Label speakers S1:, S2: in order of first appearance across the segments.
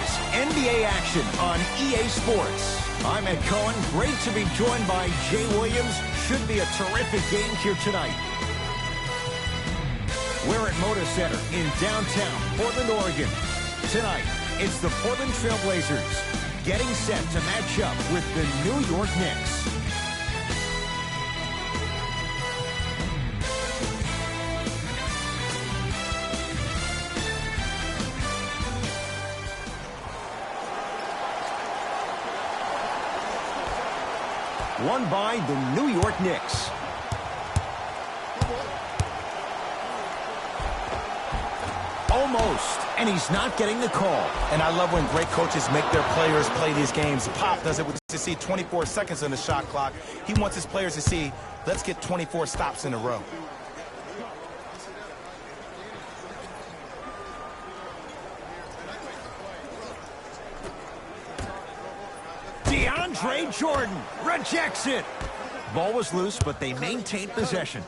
S1: is NBA action on EA Sports. I'm Ed Cohen. Great to be joined by Jay Williams. Should be a terrific game here tonight. We're at Moda Center in downtown Portland, Oregon. Tonight, it's the Portland Trail Blazers getting set to match up with the New York Knicks. Won by the New York Knicks. Almost, and he's not getting the call.
S2: And I love when great coaches make their players play these games. Pop does it with to see 24 seconds on the shot clock. He wants his players to see, let's get 24 stops in a row.
S1: DeAndre Jordan rejects it. Ball was loose, but they maintained possession.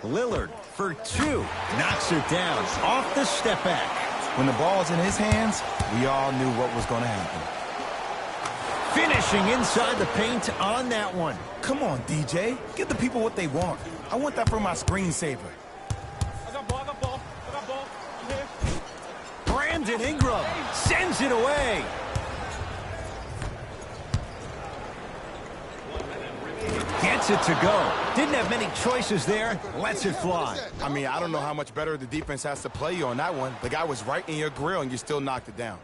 S1: Lillard for two. Knocks it down off the step back.
S2: When the ball is in his hands, we all knew what was going to happen.
S1: Finishing inside the paint on that one.
S2: Come on, DJ. Give the people what they want. I want that for my screensaver.
S3: I got ball. I'm here.
S1: Brandon Ingram sends it away. Gets it to go. Didn't have many choices there. Lets it fly.
S2: I mean, I don't know how much better the defense has to play you on that one. The guy was right in your grill, and you still knocked it down.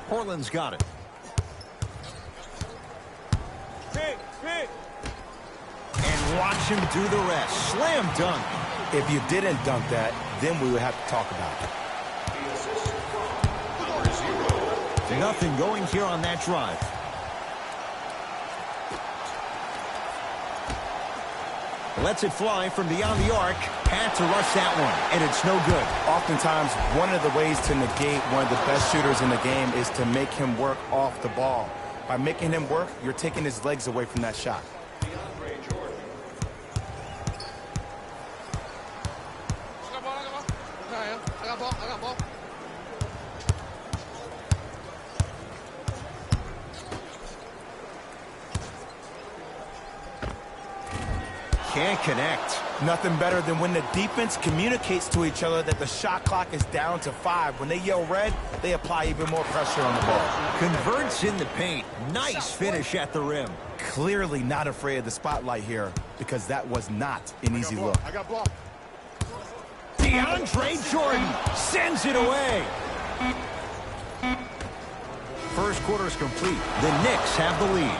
S1: Portland's got it.
S3: Pick.
S1: And watch him do the rest. Slam dunk.
S2: If you didn't dunk that, then we would have to talk about it.
S1: Nothing going here on that drive. Lets it fly from beyond the arc. Had to rush that one, and it's no good.
S2: Oftentimes, one of the ways to negate one of the best shooters in the game is to make him work off the ball. By making him work, you're taking his legs away from that shot.
S3: I got ball.
S1: Can't connect.
S2: Nothing better than when the defense communicates to each other that the shot clock is down to 5. When they yell red, they apply even more pressure on the ball.
S1: Converts in the paint. Nice finish at the rim.
S2: Clearly not afraid of the spotlight here because that was not an easy look.
S3: I got ball.
S1: DeAndre Jordan sends it away. First quarter is complete. The Knicks have the lead.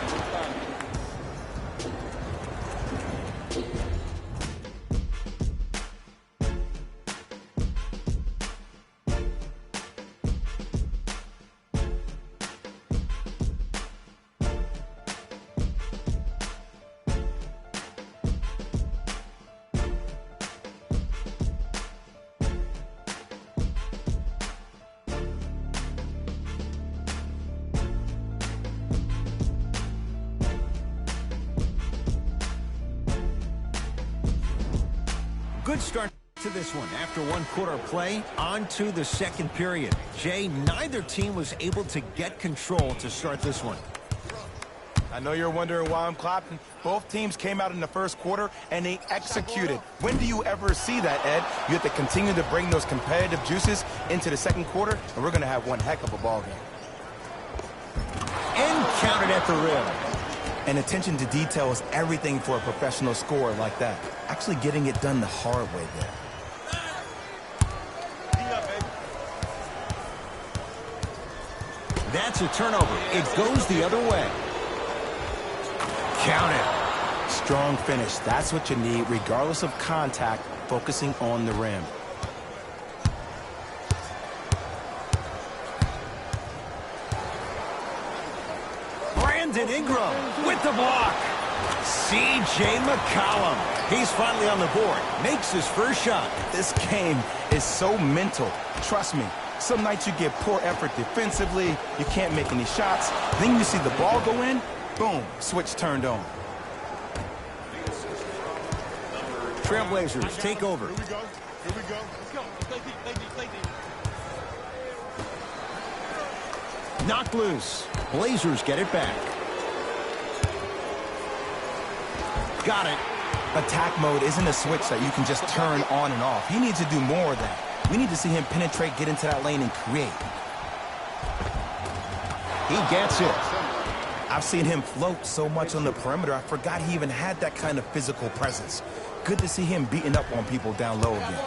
S1: Good start to this one. After one quarter play, on to the second period. Jay, neither team was able to get control to start this one.
S2: I know you're wondering why I'm clapping. Both teams came out in the first quarter, and they executed. When do you ever see that, Ed? You have to continue to bring those competitive juices into the second quarter, and we're going to have one heck of a ball game.
S1: And counted at the rim.
S2: And attention to detail is everything for a professional scorer like that. Actually getting it done the hard way there.
S1: That's a turnover. It goes the other way. Count it.
S2: Strong finish. That's what you need, regardless of contact, focusing on the rim.
S1: Brandon Ingram with the block. C.J. McCollum. He's finally on the board. Makes his first shot.
S2: This game is so mental. Trust me. Some nights you get poor effort defensively. You can't make any shots. Then you see the ball go in. Boom, switch turned on.
S1: Trailblazers take over.
S3: Here we go. Here we go. Let's go. Play deep, play deep, play deep.
S1: Knocked loose. Blazers get it back. Got it.
S2: Attack mode isn't a switch that you can just turn on and off. He needs to do more of that. We need to see him penetrate, get into that lane, and create.
S1: He gets it.
S2: I've seen him float so much on the perimeter, I forgot he even had that kind of physical presence. Good to see him beating up on people down low again.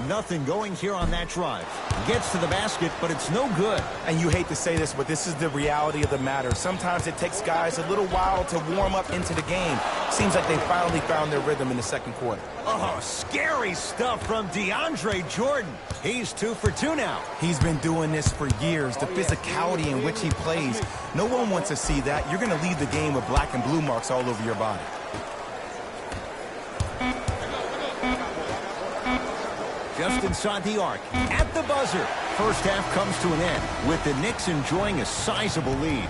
S1: Nothing going here on that drive. Gets to the basket, but it's no good.
S2: And you hate to say this, but this is the reality of the matter. Sometimes it takes guys a little while to warm up into the game. Seems like they finally found their rhythm in the second quarter.
S1: Oh, scary stuff from DeAndre Jordan. He's 2 for 2 now.
S2: He's been doing this for years. The physicality in which he plays, no one wants to see that. You're going to leave the game with black and blue marks all over your body.
S1: Just inside the arc, at the buzzer. First half comes to an end, with the Knicks enjoying a sizable lead.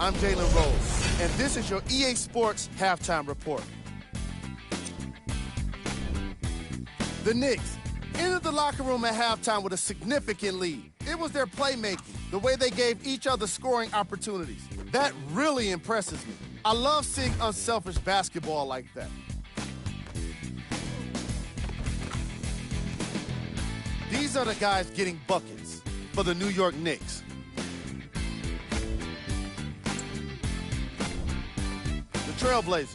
S4: I'm Jalen Rose, and this is your EA Sports Halftime Report. The Knicks entered the locker room at halftime with a significant lead. It was their playmaking, the way they gave each other scoring opportunities. That really impresses me. I love seeing unselfish basketball like that. These are the guys getting buckets for the New York Knicks. Trailblazers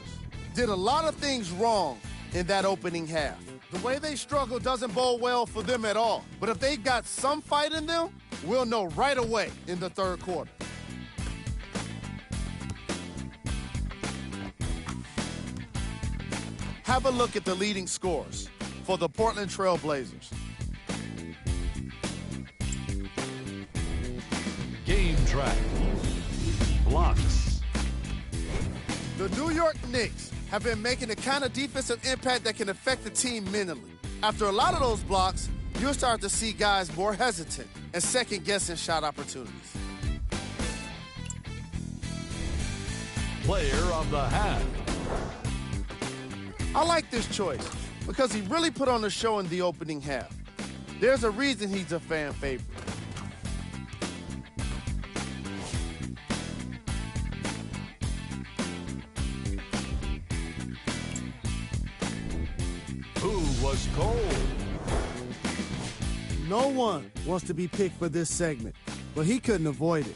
S4: did a lot of things wrong in that opening half. The way they struggle doesn't bode well for them at all. But if they got some fight in them, we'll know right away in the third quarter. Have a look at the leading scores for the Portland Trailblazers.
S5: Game track. Blocks.
S4: The New York Knicks have been making the kind of defensive impact that can affect the team mentally. After a lot of those blocks, you'll start to see guys more hesitant and second-guessing shot opportunities.
S5: Player of the half.
S4: I like this choice because he really put on the show in the opening half. There's a reason he's a fan favorite.
S5: Who was cold?
S4: No one wants to be picked for this segment, but he couldn't avoid it.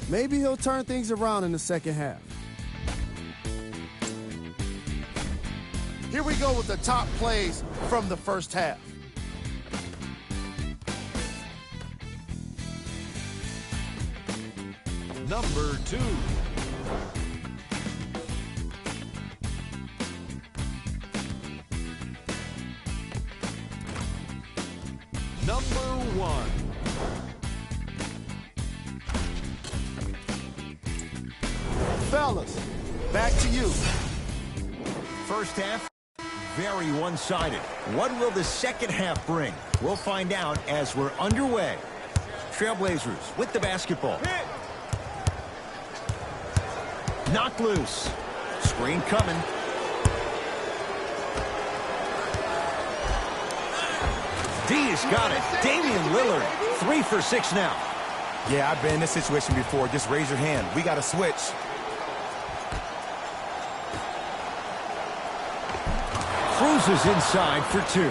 S4: Maybe he'll turn things around in the second half. Here we go with the top plays from the first half.
S5: Number 2. Number 1.
S4: Fellas, back to you.
S1: First half, very one-sided. What will the second half bring? We'll find out as we're underway. Trailblazers with the basketball. Knocked loose. Screen coming. D has got it. Damian Lillard, 3 for 6 now.
S2: Yeah, I've been in this situation before. Just raise your hand. We got to switch.
S1: Cruises inside for 2.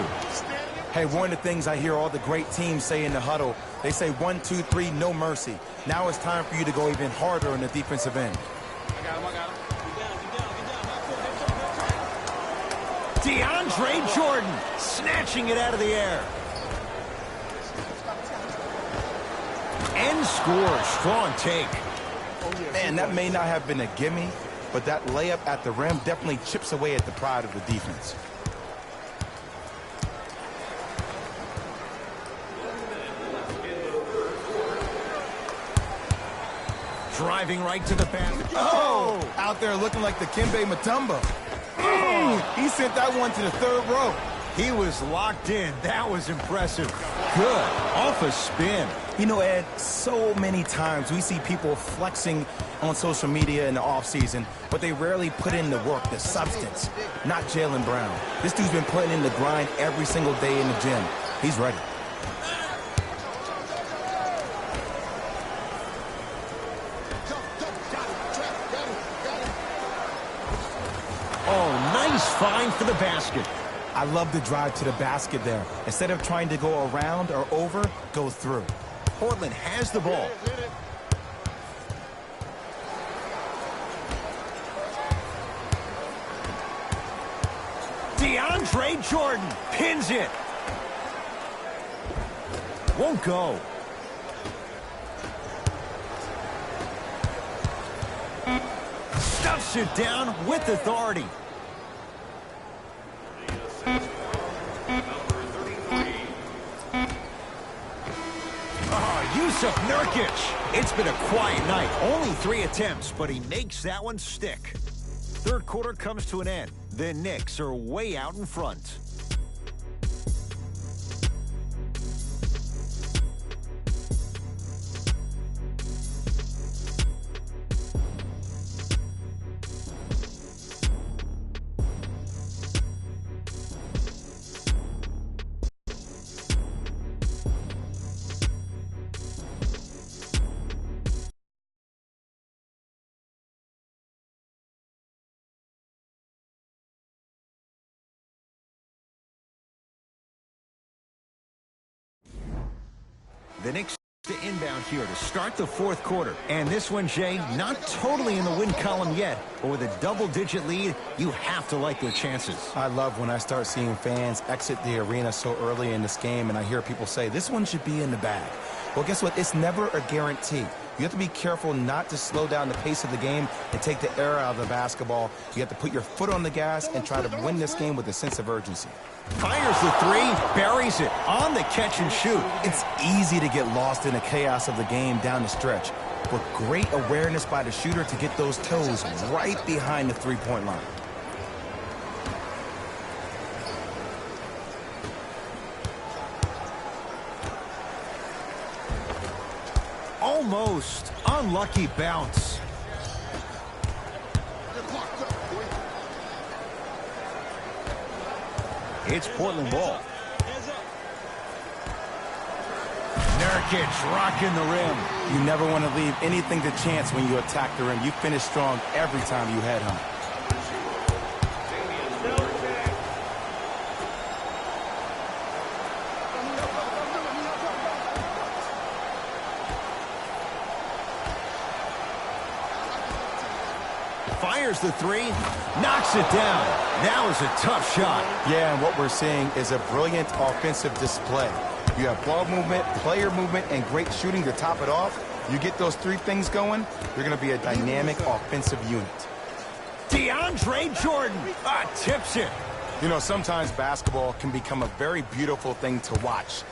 S2: Hey, one of the things I hear all the great teams say in the huddle, they say 1, 2, 3, no mercy. Now it's time for you to go even harder on the defensive end.
S1: DeAndre Jordan snatching it out of the air. And scores. Strong take.
S2: Man, that may not have been a gimme, but that layup at the rim definitely chips away at the pride of the defense.
S1: Driving right to the basket.
S2: Oh! Out there looking like the Kimbe Mutombo. Oh! He sent that one to the third row.
S1: He was locked in. That was impressive. Good. Off a spin.
S2: You know, Ed, so many times we see people flexing on social media in the offseason, but they rarely put in the work, the substance. Not Jaylen Brown. This dude's been putting in the grind every single day in the gym. He's ready.
S1: Oh, nice find for the basket.
S2: I love the drive to the basket there. Instead of trying to go around or over, go through.
S1: Portland has the ball. DeAndre Jordan pins it. Won't go. Stuffs it down with authority. Jusuf Nurkic. It's been a quiet night. Only 3 attempts, but he makes that one stick. Third quarter comes to an end. The Knicks are way out in front. The Knicks to inbound here to start the fourth quarter. And this one, Jay, not totally in the win column yet, but with a double-digit lead, you have to like their chances.
S2: I love when I start seeing fans exit the arena so early in this game, and I hear people say, this one should be in the bag. Well, guess what? It's never a guarantee. You have to be careful not to slow down the pace of the game and take the air out of the basketball. You have to put your foot on the gas and try to win this game with a sense of urgency.
S1: Fires the three, buries it on the catch and shoot.
S2: It's easy to get lost in the chaos of the game down the stretch, but great awareness by the shooter to get those toes right behind the three-point line.
S1: Almost unlucky bounce. It's Portland ball. Nurkic rocking the rim.
S2: You never want to leave anything to chance when you attack the rim. You finish strong every time you head home.
S1: Fires the three, knocks it down. That was a tough shot.
S2: Yeah, and what we're seeing is a brilliant offensive display. You have ball movement, player movement, and great shooting to top it off. You get those three things going, you're going to be a dynamic offensive unit.
S1: DeAndre Jordan tips it.
S2: You know, sometimes basketball can become a very beautiful thing to watch.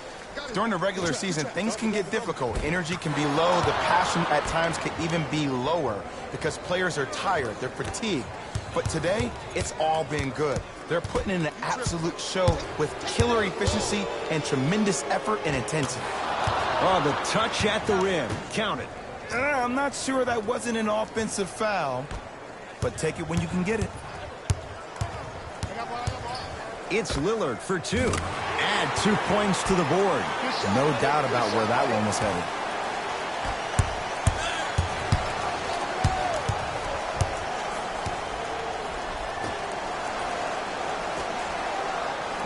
S2: During the regular season, things can get difficult. Energy can be low. The passion at times can even be lower because players are tired. They're fatigued. But today, it's all been good. They're putting in an absolute show with killer efficiency and tremendous effort and intensity.
S1: Oh, the touch at the rim. Count it.
S2: I'm not sure that wasn't an offensive foul, but take it when you can get it.
S1: It's Lillard for 2. Add 2 points to the board.
S2: No doubt about where that one was headed.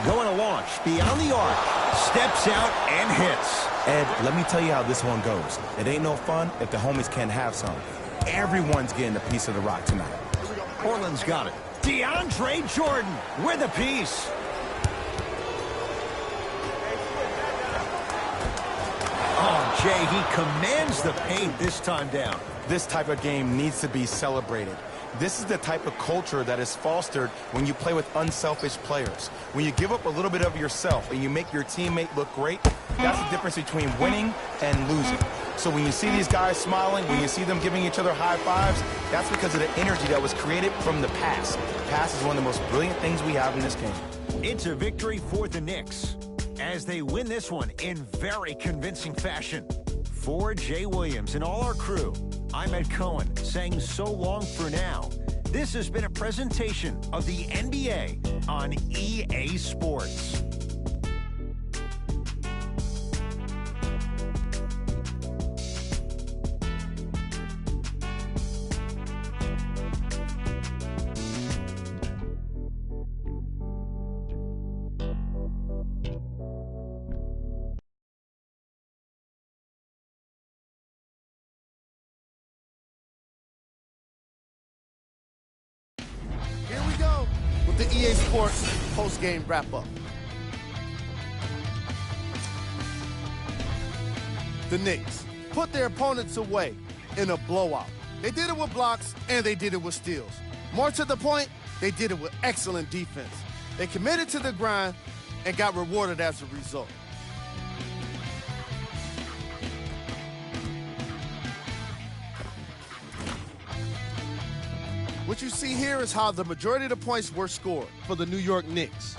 S1: Going to launch beyond the arc. Steps out and hits.
S2: Ed, let me tell you how this one goes. It ain't no fun if the homies can't have some. Everyone's getting a piece of the rock tonight.
S1: Portland's got it. DeAndre Jordan with a piece. Oh, Jay, he commands the paint this time down.
S2: This type of game needs to be celebrated. This is the type of culture that is fostered when you play with unselfish players. When you give up a little bit of yourself and you make your teammate look great, that's the difference between winning and losing. So when you see these guys smiling, when you see them giving each other high fives, that's because of the energy that was created from the pass. Pass is one of the most brilliant things we have in this game.
S1: It's a victory for the Knicks as they win this one in very convincing fashion. For Jay Williams and all our crew, I'm Ed Cohen saying so long for now. This has been a presentation of the NBA on EA Sports.
S4: Here we go with the EA Sports post-game wrap-up. The Knicks put their opponents away in a blowout. They did it with blocks, and they did it with steals. More to the point, they did it with excellent defense. They committed to the grind and got rewarded as a result. What you see here is how the majority of the points were scored for the New York Knicks.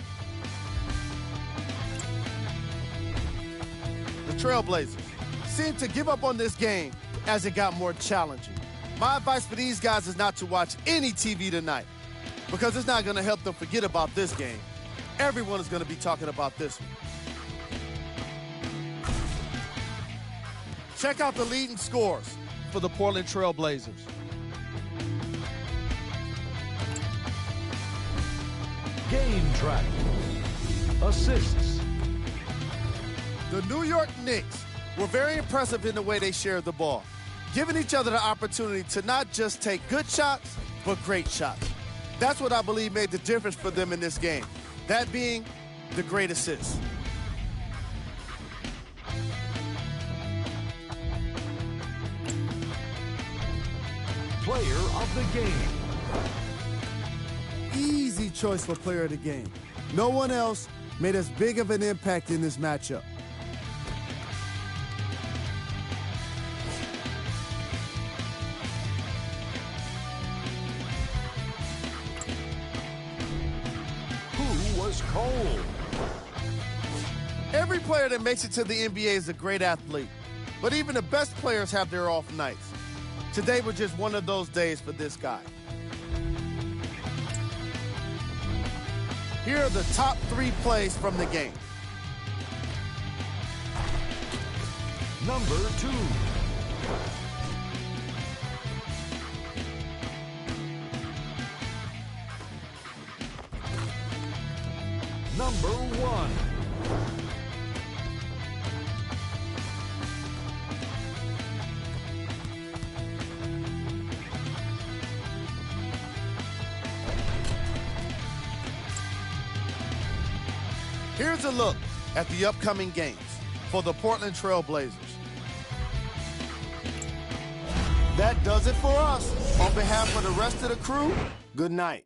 S4: The Trailblazers seemed to give up on this game as it got more challenging. My advice for these guys is not to watch any TV tonight because it's not going to help them forget about this game. Everyone is going to be talking about this one. Check out the leading scores for the Portland Trailblazers.
S5: Game track. Assists.
S4: The New York Knicks were very impressive in the way they shared the ball, giving each other the opportunity to not just take good shots, but great shots. That's what I believe made the difference for them in this game, that being the great assists.
S5: Player of the game.
S4: Easy choice for player of the game. No one else made as big of an impact in this matchup.
S5: Who was cold?
S4: Every player that makes it to the NBA is a great athlete, but even the best players have their off nights. Today was just one of those days for this guy. Here are the top 3 plays from the game.
S5: Number 2. Number 1.
S4: Here's a look at the upcoming games for the Portland Trailblazers. That does it for us. On behalf of the rest of the crew, good night.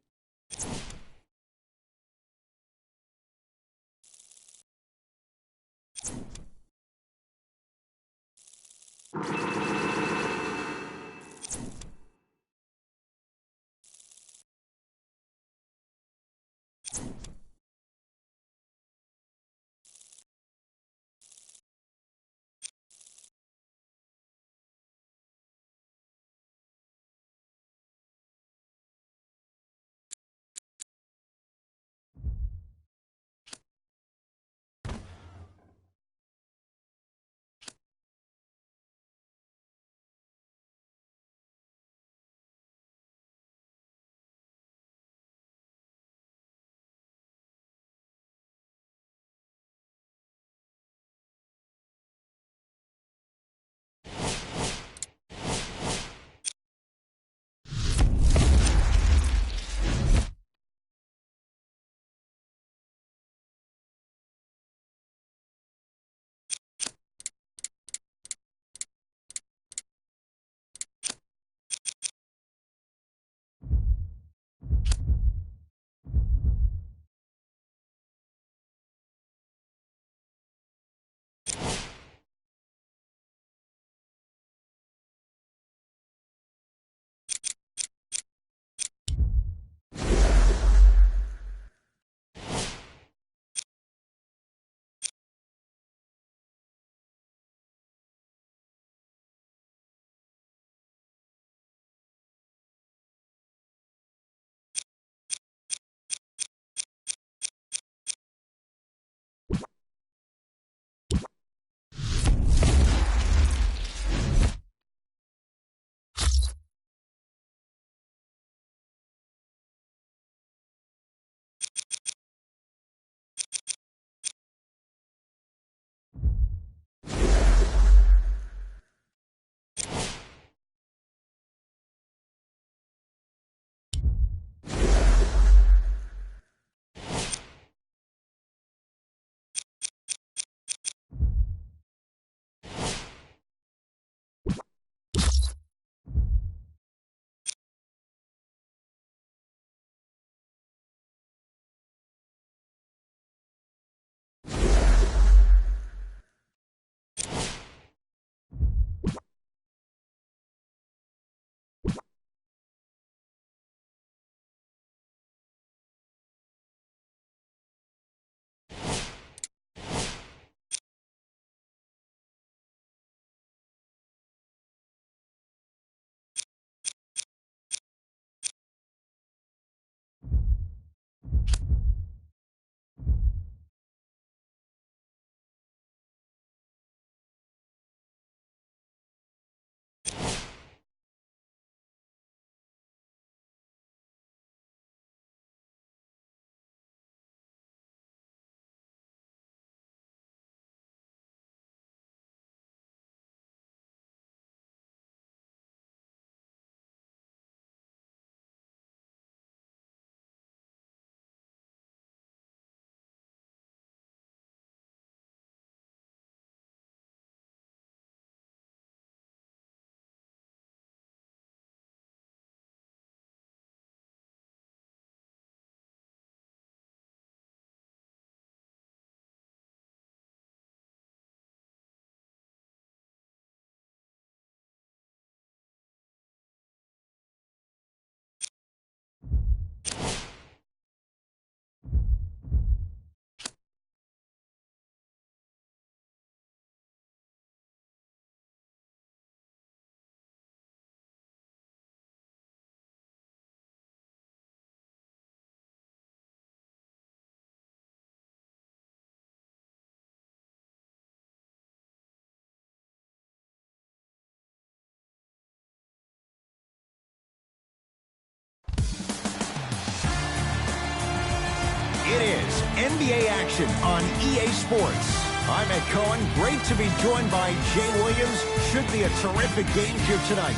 S1: NBA action on EA Sports. I'm Ed Cohen. Great to be joined by Jay Williams. Should be a terrific game here tonight.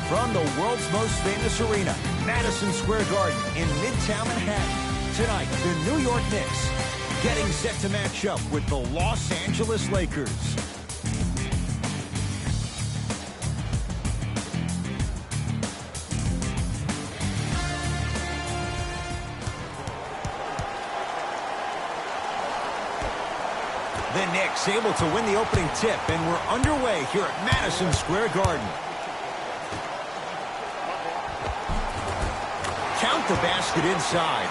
S1: From the world's most famous arena, Madison Square Garden in Midtown Manhattan. Tonight, the New York Knicks getting set to match up with the Los Angeles Lakers. The Knicks able to win the opening tip, and we're underway here at Madison Square Garden. Count the basket inside.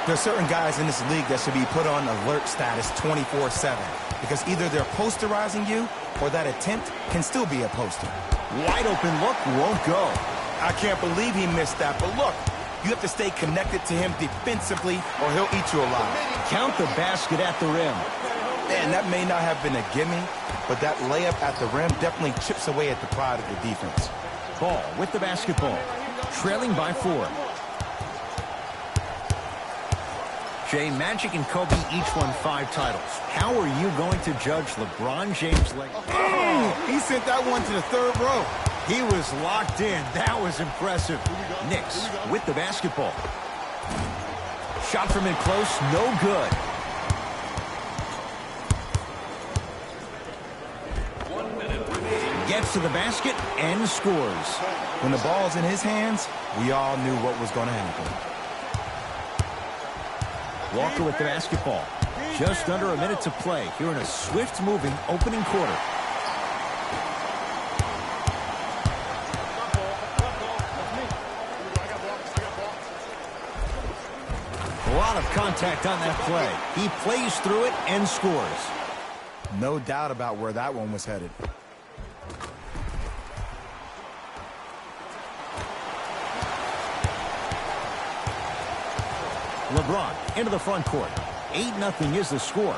S2: There are certain guys in this league that should be put on alert status 24/7 because either they're posterizing you or that attempt can still be a poster.
S1: Wide open look won't go.
S2: I can't believe he missed that, but look, you have to stay connected to him defensively or he'll eat you alive.
S1: Count the basket at the rim.
S2: And that may not have been a gimme, but that layup at the rim definitely chips away at the pride of the defense.
S1: Ball with the basketball, trailing by 4. Jay, Magic and Kobe each won 5 titles. How are you going to judge LeBron James' leg?
S2: Oh, he sent that one to the third row.
S1: He was locked in. That was impressive. Knicks with the basketball. Shot from in close, no good. Gets to the basket and scores.
S2: When the ball's in his hands, we all knew what was going to happen.
S1: Walker with the basketball. Just under a minute to play here in a swift-moving opening quarter. A lot of contact on that play. He plays through it and scores.
S2: No doubt about where that one was headed.
S1: LeBron into the front court. 8-0 is the score.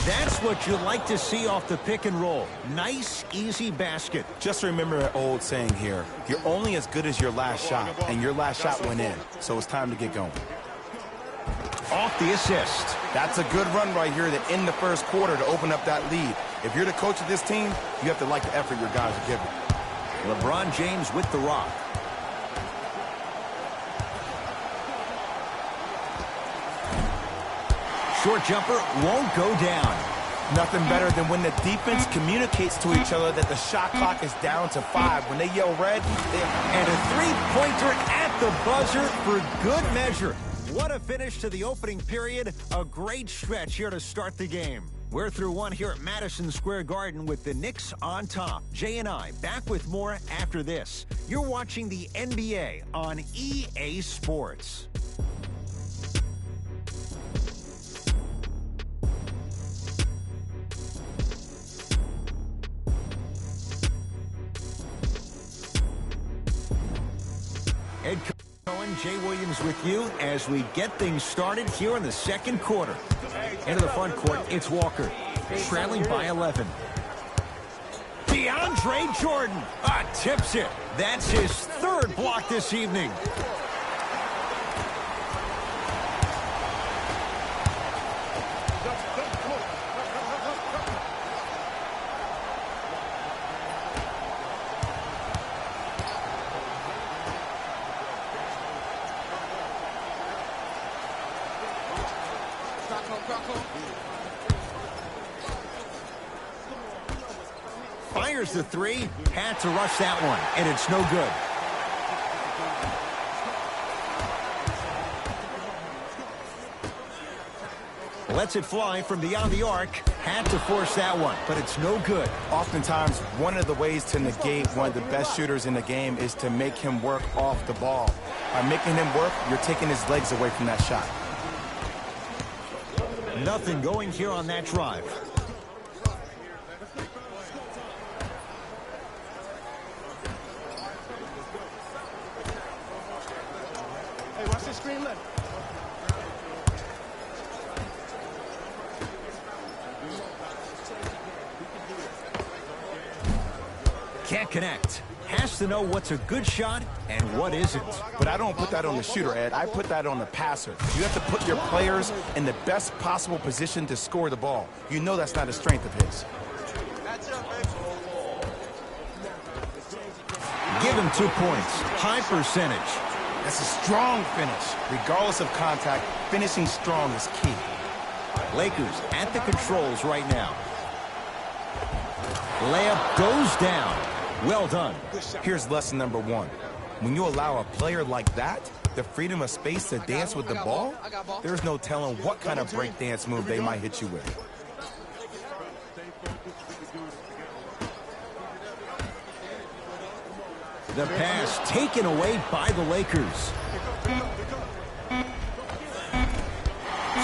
S1: That's what you like to see off the pick and roll. Nice, easy basket.
S2: Just remember an old saying here. You're only as good as your last shot, and your last shot went in. So it's time to get going.
S1: Off the assist.
S2: That's a good run right here to end the first quarter to open up that lead. If you're the coach of this team, you have to like the effort your guys are giving.
S1: LeBron James with the rock. Short jumper won't go down.
S2: Nothing better than when the defense communicates to each other that the shot clock is down to 5. When they yell red,
S1: and a three-pointer at the buzzer for good measure. What a finish to the opening period. A great stretch here to start the game. We're through one here at Madison Square Garden with the Knicks on top. Jay and I back with more after this. You're watching the NBA on EA Sports. Ed Cohen, Jay Williams with you as we get things started here in the second quarter. Into the front court, it's Walker, trailing by 11. DeAndre Jordan tips it. That's his 3rd block this evening. Fires the 3, had to rush that one, and it's no good. Lets it fly from beyond the arc, had to force that one, but it's no good.
S2: Oftentimes, one of the ways to negate one of the best shooters in the game is to make him work off the ball. By making him work, you're taking his legs away from that shot.
S1: Nothing going here on that drive.
S3: Hey, watch this screen left.
S1: can't connect. Has to know what's a good shot and what isn't.
S2: But I don't put that on the shooter, Ed. I put that on the passer. You have to put your players in the best possible position to score the ball. You know that's not a strength of his.
S1: Give him 2 points. High percentage.
S2: That's a strong finish. Regardless of contact, finishing strong is key.
S1: Lakers at the controls right now. Layup goes down. Well done.
S2: Here's lesson number 1. When you allow a player like that the freedom of space to dance with the ball, there's no telling what kind of break dance move they might hit you with.
S1: The pass taken away by the Lakers.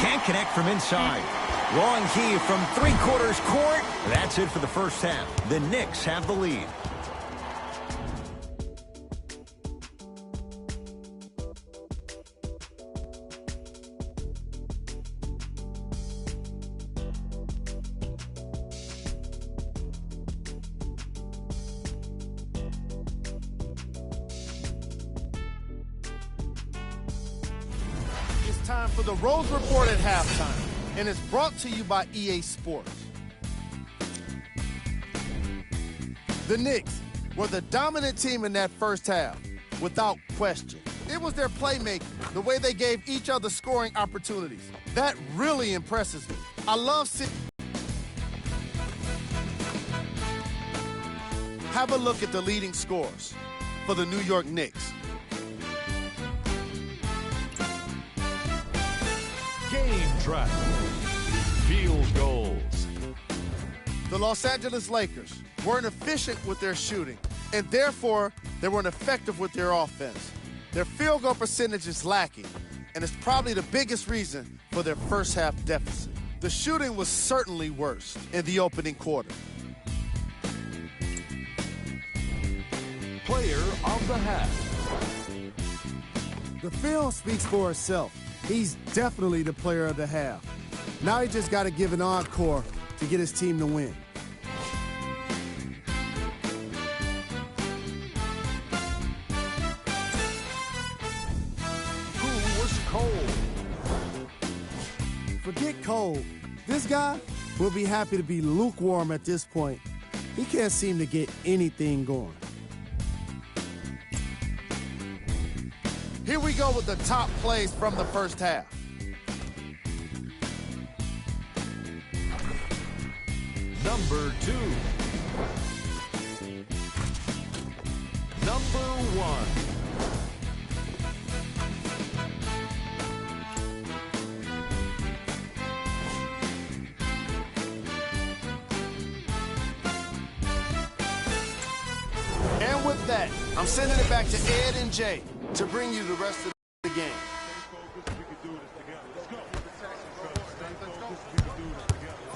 S1: Can't connect from inside. Long heave from 3/4 court. That's it for the first half. The Knicks have the lead.
S4: Time for the Rose Report at halftime, and it's brought to you by EA Sports. The Knicks were the dominant team in that first half, without question. It was their playmaking, the way they gave each other scoring opportunities. That really impresses me. I love seeing. Have a look at the leading scores for the New York Knicks.
S5: Game track. Field goals.
S4: The Los Angeles Lakers weren't efficient with their shooting, and therefore they weren't effective with their offense. Their field goal percentage is lacking, and it's probably the biggest reason for their first half deficit. The shooting was certainly worse in the opening quarter.
S5: Player of the half.
S6: The film speaks for itself. He's definitely the player of the half. Now he just got to give an encore to get his team to win.
S5: Who was cold?
S6: Forget cold. This guy will be happy to be lukewarm at this point. He can't seem to get anything going.
S4: Here we go with the top plays from the first half.
S5: Number 2. Number 1.
S4: And with that, I'm sending it back to Ed and Jay to bring you the rest of the game.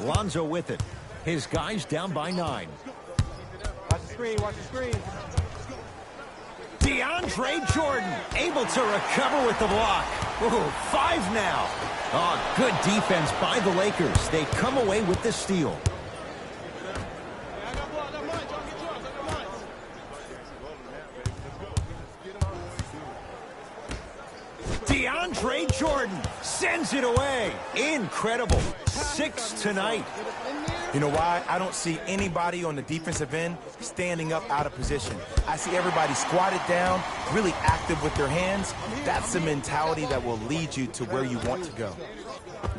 S1: Lonzo with it. His guys down by 9.
S3: Watch the screen, watch the screen.
S1: DeAndre Jordan able to recover with the block. Ooh, 5 now. Oh, good defense by the Lakers. They come away with the steal. DeAndre Jordan sends it away. Incredible. 6 tonight.
S2: You know why? I don't see anybody on the defensive end standing up out of position. I see everybody squatted down, really active with their hands. That's the mentality that will lead you to where you want to go.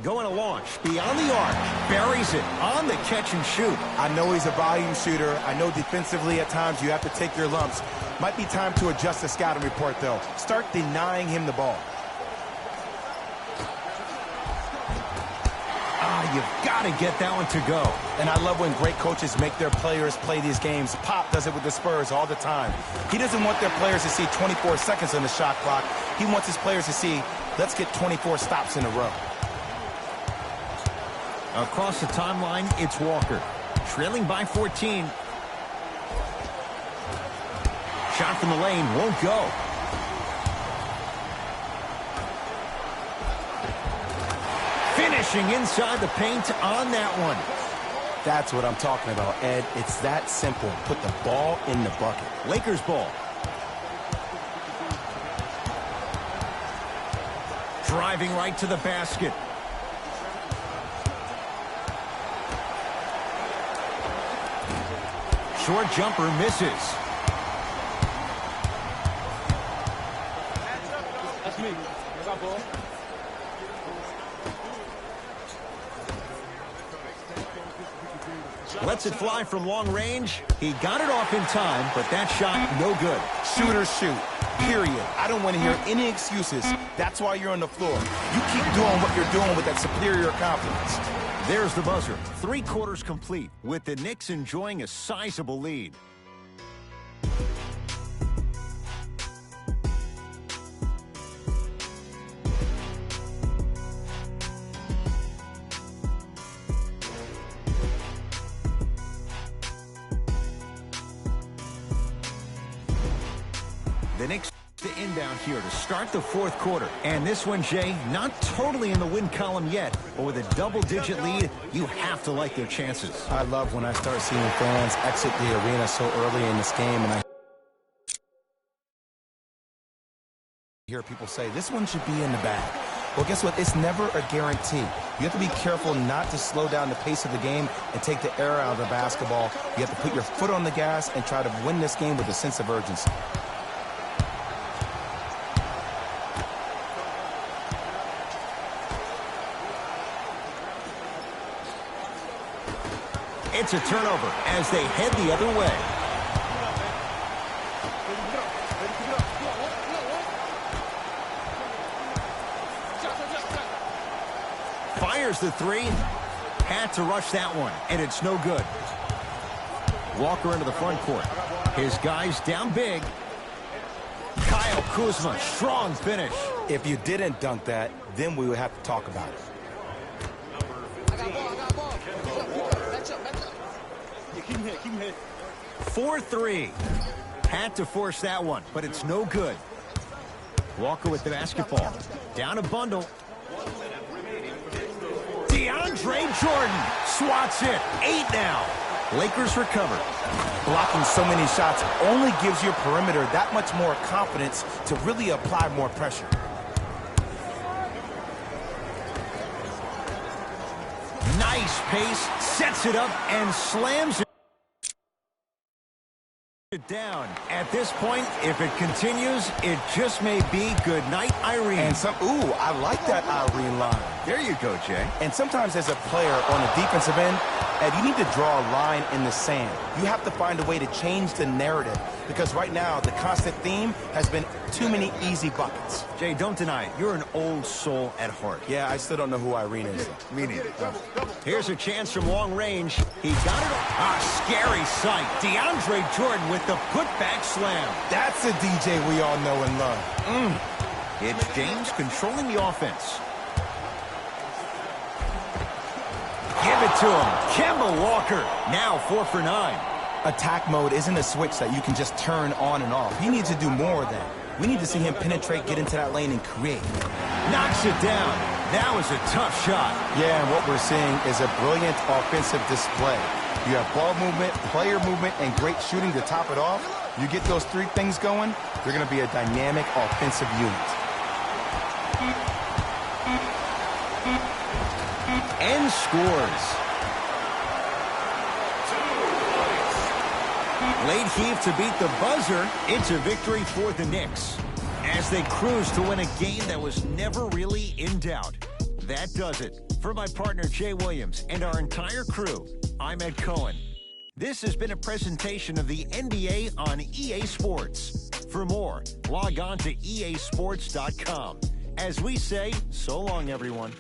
S1: Going to launch beyond the arc. Buries it on the catch and shoot.
S2: I know he's a volume shooter. I know defensively at times you have to take your lumps. Might be time to adjust the scouting report, though. Start denying him the ball.
S1: You've got to get that one to go.
S2: And I love when great coaches make their players play these games. Pop does it with the Spurs all the time. He doesn't want their players to see 24 seconds on the shot clock. He wants his players to see, let's get 24 stops in a row.
S1: Across the timeline, it's Walker. Trailing by 14. Shot from the lane won't go. Finishing inside the paint on that one.
S2: That's what I'm talking about, Ed. It's that simple. Put the ball in the bucket.
S1: Lakers ball. Driving right to the basket. Short jumper misses.
S3: That's me. I got ball.
S1: Lets it fly from long range. He got it off in time, but that shot no good.
S2: Shoot or shoot, period. I don't want to hear any excuses. That's why you're on the floor. You keep doing what you're doing with that superior confidence.
S1: There's the buzzer. 3 quarters complete, with the Knicks enjoying a sizable lead. The Knicks to inbound here to start the 4th quarter. And this one, Jay, not totally in the win column yet, but with a double-digit lead, you have to like their chances.
S2: I love when I start seeing fans exit the arena so early in this game, and I hear people say, this one should be in the bag. Well, guess what? It's never a guarantee. You have to be careful not to slow down the pace of the game and take the air out of the basketball. You have to put your foot on the gas and try to win this game with a sense of urgency.
S1: It's a turnover as they head the other way. Fires the 3. Had to rush that one, and it's no good. Walker into the front court. His guys down big. Kyle Kuzma, strong finish.
S2: If you didn't dunk that, then we would have to talk about it.
S1: 4-3. Had to force that one, but it's no good. Walker with the basketball. Down a bundle. DeAndre Jordan swats it. 8 now. Lakers recover.
S2: Blocking so many shots only gives your perimeter that much more confidence to really apply more pressure.
S1: Nice pace. Sets it up and slams it down. At this point, if it continues, it just may be good night, Irene.
S2: And I like that Irene line.
S1: There you go, Jay.
S2: And sometimes as a player on the defensive end, Ed, you need to draw a line in the sand. You have to find a way to change the narrative because right now the constant theme has been too many easy buckets.
S1: Jay, don't deny it. You're an old soul at heart.
S2: Yeah, I still don't know who Irene is.
S1: Me neither. Here's a chance from long range. He got it. Scary sight. DeAndre Jordan with the putback slam.
S2: That's a DJ we all know and love.
S1: It's James controlling the offense. Give it to him. Kemba Walker. Now 4 for 9.
S2: Attack mode isn't a switch that you can just turn on and off. He needs to do more of that. We need to see him penetrate, get into that lane, and create.
S1: Knocks it down. That was a tough shot.
S2: Yeah, and what we're seeing is a brilliant offensive display. You have ball movement, player movement, and great shooting to top it off. You get those 3 things going, they're going to be a dynamic offensive unit.
S1: And scores. Late heave to beat the buzzer. It's a victory for the Knicks as they cruise to win a game that was never really in doubt. That does it. For my partner, Jay Williams, and our entire crew, I'm Ed Cohen. This has been a presentation of the NBA on EA Sports. For more, log on to easports.com. As we say, so long, everyone.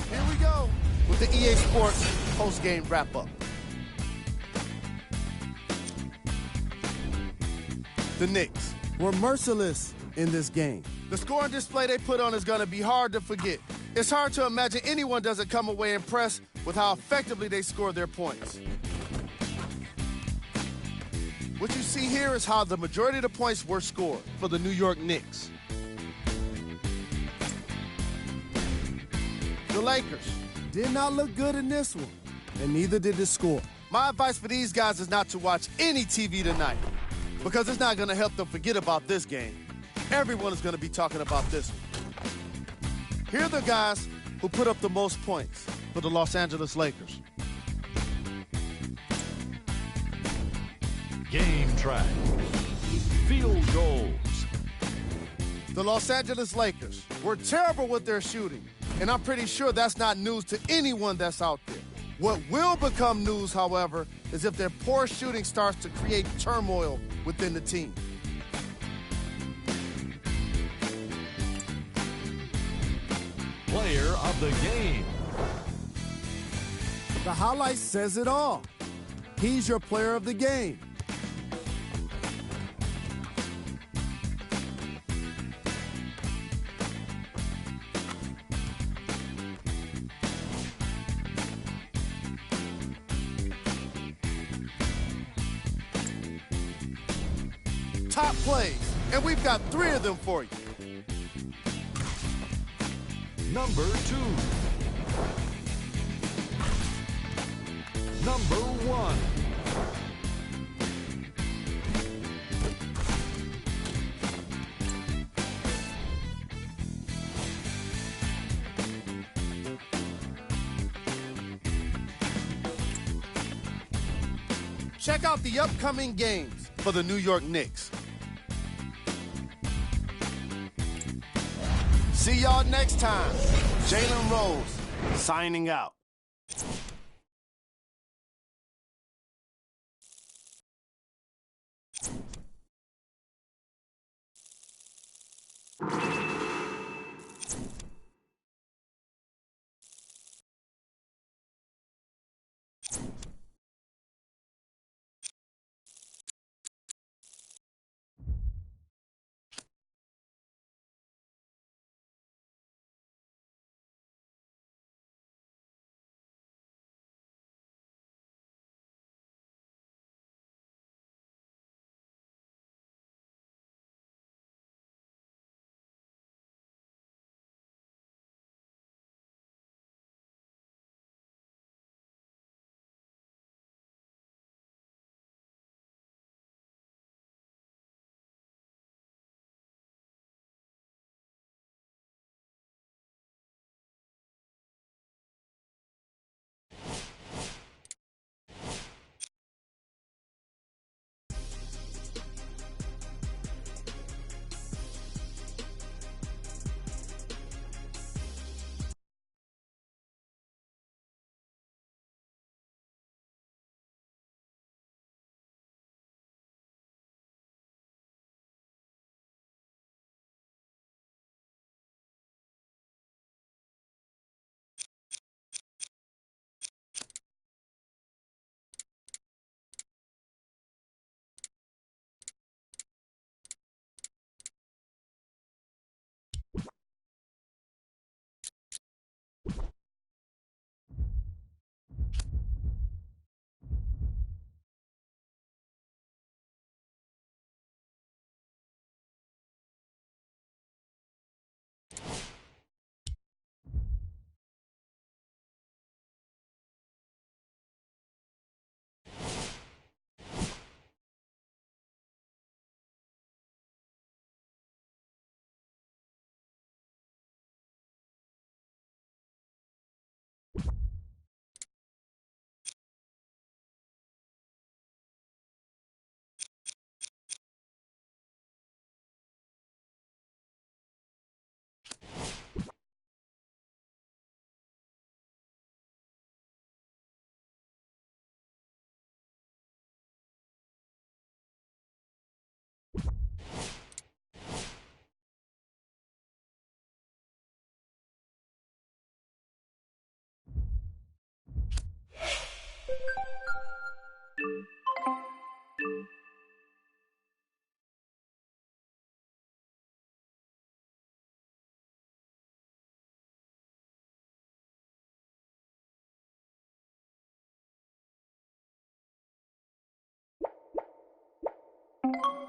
S4: Here we go with the EA Sports post-game wrap-up. The Knicks
S6: were merciless in this game.
S4: The scoring display they put on is going to be hard to forget. It's hard to imagine anyone doesn't come away impressed with how effectively they score their points. What you see here is how the majority of the points were scored for the New York Knicks. The Lakers
S6: did not look good in this one, and neither did the score.
S4: My advice for these guys is not to watch any TV tonight, because it's not going to help them forget about this game. Everyone is going to be talking about this one. Here are the guys who put up the most points for the Los Angeles Lakers.
S5: Game track. Field goals.
S4: The Los Angeles Lakers were terrible with their shooting, and I'm pretty sure that's not news to anyone that's out there. What will become news, however, is if their poor shooting starts to create turmoil within the team.
S5: Player of the game.
S6: The highlight says it all. He's your player of the game.
S4: Top plays, and we've got 3 of them for you.
S5: Number 2. Number 1.
S4: Check out the upcoming games for the New York Knicks. See y'all next time. Jalen Rose, signing out.
S7: Bye.